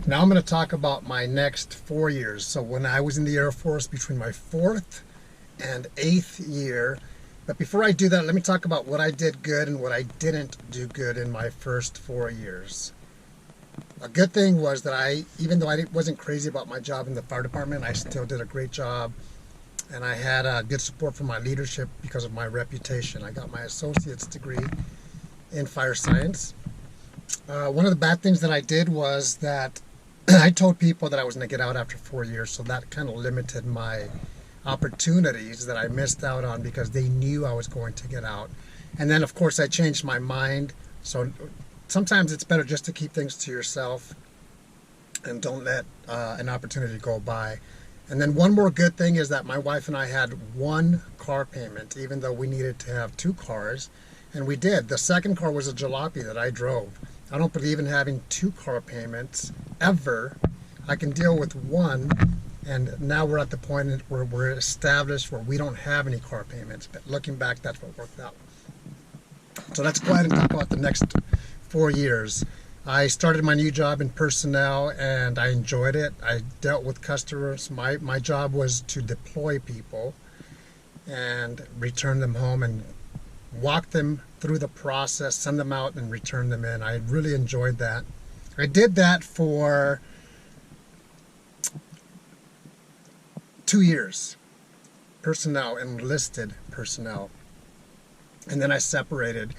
Now I'm going to talk about my next 4 years. So when I was in the Air Force between my 4th and 8th year. But before I do that, let me talk about what I did good and what I didn't do good in my first 4 years. A good thing was that even though I wasn't crazy about my job in the fire department, I still did a great job. And I had good support from my leadership because of my reputation. I got my associate's degree in fire science. One of the bad things that I did was that I told people that I was going to get out after 4 years, so that kind of limited my opportunities that I missed out on because they knew I was going to get out. And then, of course, I changed my mind. So sometimes it's better just to keep things to yourself and don't let an opportunity go by. And then one more good thing is that my wife and I had one car payment, even though we needed to have 2 cars. And we did. The second car was a jalopy that I drove. I don't believe in having 2 car payments ever. I can deal with one. And now we're at the point where we're established where we don't have any car payments. But looking back, that's what worked out. So let's go ahead and talk about the next 4 years. I started my new job in personnel and I enjoyed it. I dealt with customers. My job was to deploy people and return them home and walk them through the process, send them out and return them in. I really enjoyed that. I did that for 2 years, personnel, enlisted personnel. And then I separated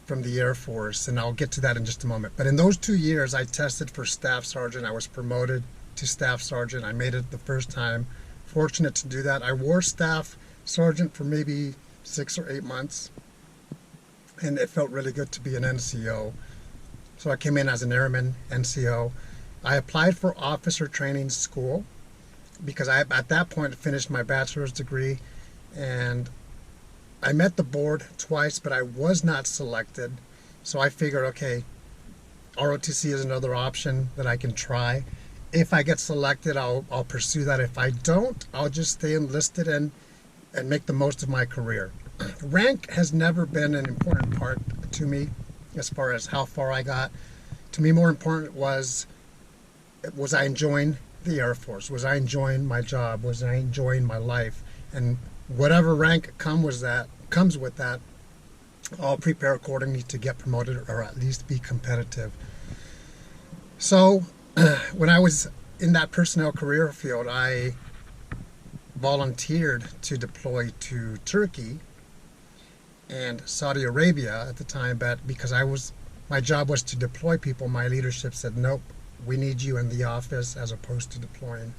from the Air Force, and I'll get to that in just a moment. But in those 2 years, I tested for staff sergeant. I was promoted to staff sergeant. I made it the first time. Fortunate to do that. I wore staff sergeant for maybe 6 or 8 months, and it felt really good to be an NCO. So I came in as an airman NCO. I applied for officer training school because I, at that point, finished my bachelor's degree, and I met the board twice, but I was not selected. So I figured, okay, ROTC is another option that I can try. If I get selected, I'll pursue that. If I don't, I'll just stay enlisted and make the most of my career. Rank has never been an important part to me as far as how far I got. To me, more important was I enjoying the Air Force? Was I enjoying my job? Was I enjoying my life? And whatever rank comes with that, I'll prepare accordingly to get promoted or at least be competitive. So when I was in that personnel career field, I volunteered to deploy to Turkey and Saudi Arabia at the time, but because my job was to deploy people, my leadership said, nope, we need you in the office as opposed to deploying.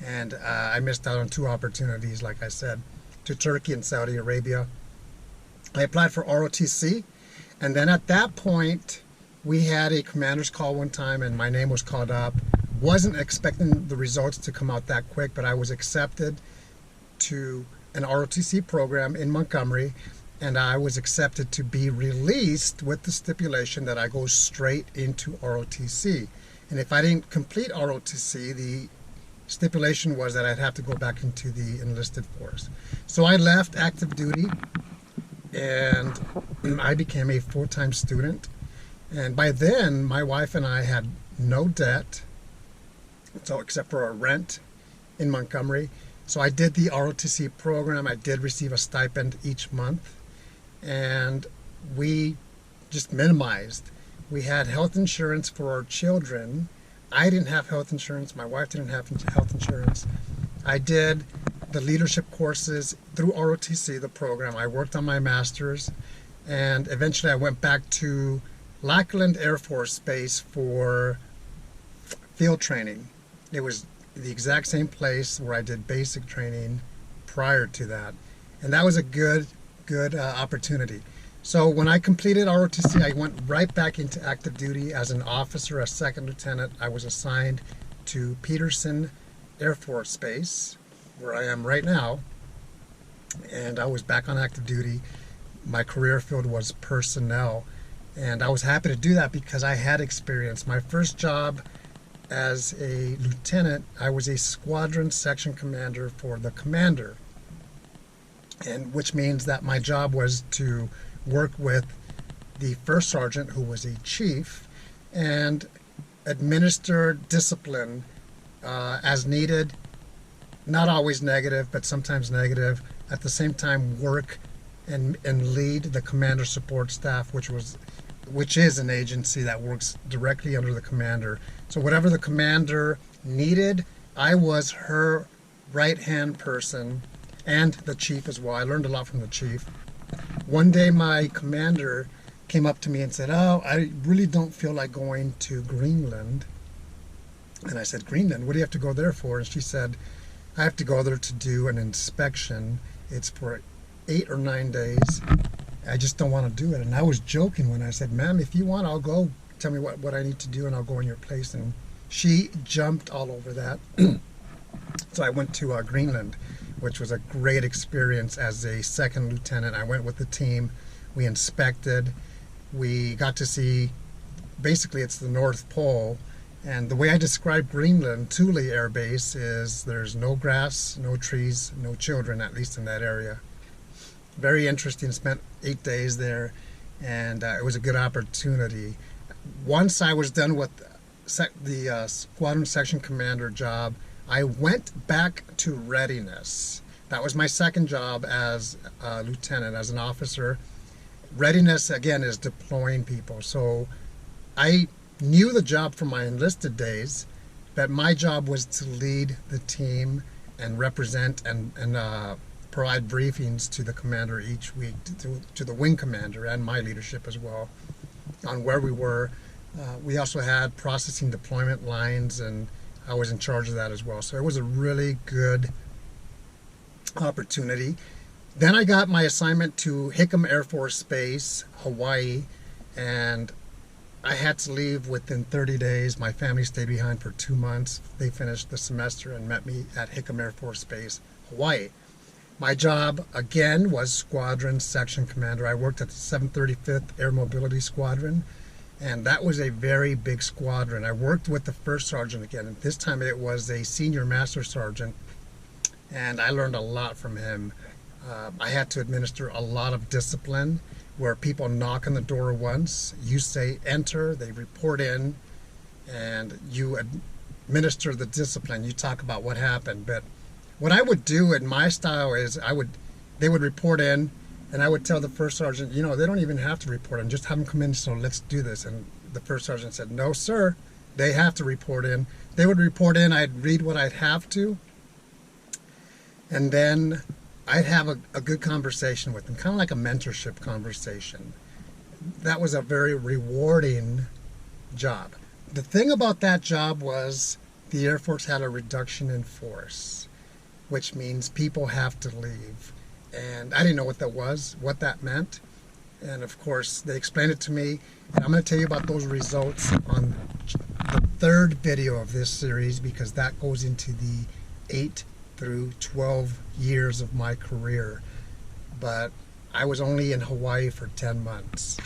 And I missed out on 2 opportunities, like I said, to Turkey and Saudi Arabia. I applied for ROTC, and then at that point, we had a commander's call one time, and my name was called up. Wasn't expecting the results to come out that quick, but I was accepted to an ROTC program in Montgomery, and I was accepted to be released with the stipulation that I go straight into ROTC. And if I didn't complete ROTC, the stipulation was that I'd have to go back into the enlisted force. So I left active duty and I became a full-time student. And by then, my wife and I had no debt, so except for our rent in Montgomery. So I did the ROTC program. I did receive a stipend each month, and we just minimized. We had health insurance for our children. I didn't have health insurance. My wife didn't have health insurance. I did the leadership courses through ROTC, the program. I worked on my master's, and eventually I went back to Lackland Air Force Base for field training. It was the exact same place where I did basic training prior to that, and that was a good opportunity. So when I completed ROTC, I went right back into active duty as an officer, a second lieutenant. I was assigned to Peterson Air Force Base, where I am right now, and I was back on active duty. My career field was personnel, and I was happy to do that because I had experience. My first job as a lieutenant, I was a squadron section commander for the commander, and which means that my job was to work with the first sergeant, who was a chief, and administer discipline as needed, not always negative, but sometimes negative. At the same time, work and lead the commander support staff, which is an agency that works directly under the commander. So whatever the commander needed, I was her right-hand person, and the chief as well. I learned a lot from the chief. One day my commander came up to me and said, "Oh, I really don't feel like going to Greenland." And I said, "Greenland? What do you have to go there for?" And she said, "I have to go there to do an inspection. It's for 8 or 9 days. I just don't want to do it." And I was joking when I said, "Ma'am, if you want, I'll go. Tell me what I need to do and I'll go in your place." And she jumped all over that. So I went to Greenland, which was a great experience as a second lieutenant. I went with the team. We inspected. We got to see, basically it's the North Pole. And the way I describe Greenland, Thule Air Base, is there's no grass, no trees, no children, at least in that area. Very interesting. Spent 8 days there, and it was a good opportunity. Once I was done with the squadron section commander job, I went back to readiness. That was my second job as a lieutenant, as an officer. Readiness, again, is deploying people. So I knew the job from my enlisted days, but my job was to lead the team and represent and provide briefings to the commander each week, to the wing commander and my leadership as well, on where we were. We also had processing deployment lines, and I was in charge of that as well. So it was a really good opportunity. Then I got my assignment to Hickam Air Force Base, Hawaii, and I had to leave within 30 days. My family stayed behind for 2 months. They finished the semester and met me at Hickam Air Force Base, Hawaii. My job, again, was Squadron Section Commander. I worked at the 735th Air Mobility Squadron, and that was a very big squadron. I worked with the first sergeant again, and this time it was a senior master sergeant, and I learned a lot from him. I had to administer a lot of discipline, where people knock on the door once, you say enter, they report in, and you administer the discipline. You talk about what happened. But what I would do in my style is they would report in, and I would tell the first sergeant, they don't even have to report in, just have them come in, so let's do this. And the first sergeant said, "No, sir, they have to report in." They would report in, I'd read what I'd have to, and then I'd have a good conversation with them, kind of like a mentorship conversation. That was a very rewarding job. The thing about that job was the Air Force had a reduction in force, which means people have to leave. And I didn't know what that was, what that meant. And of course, they explained it to me. And I'm going to tell you about those results on the third video of this series, because that goes into the 8 through 12 years of my career. But I was only in Hawaii for 10 months.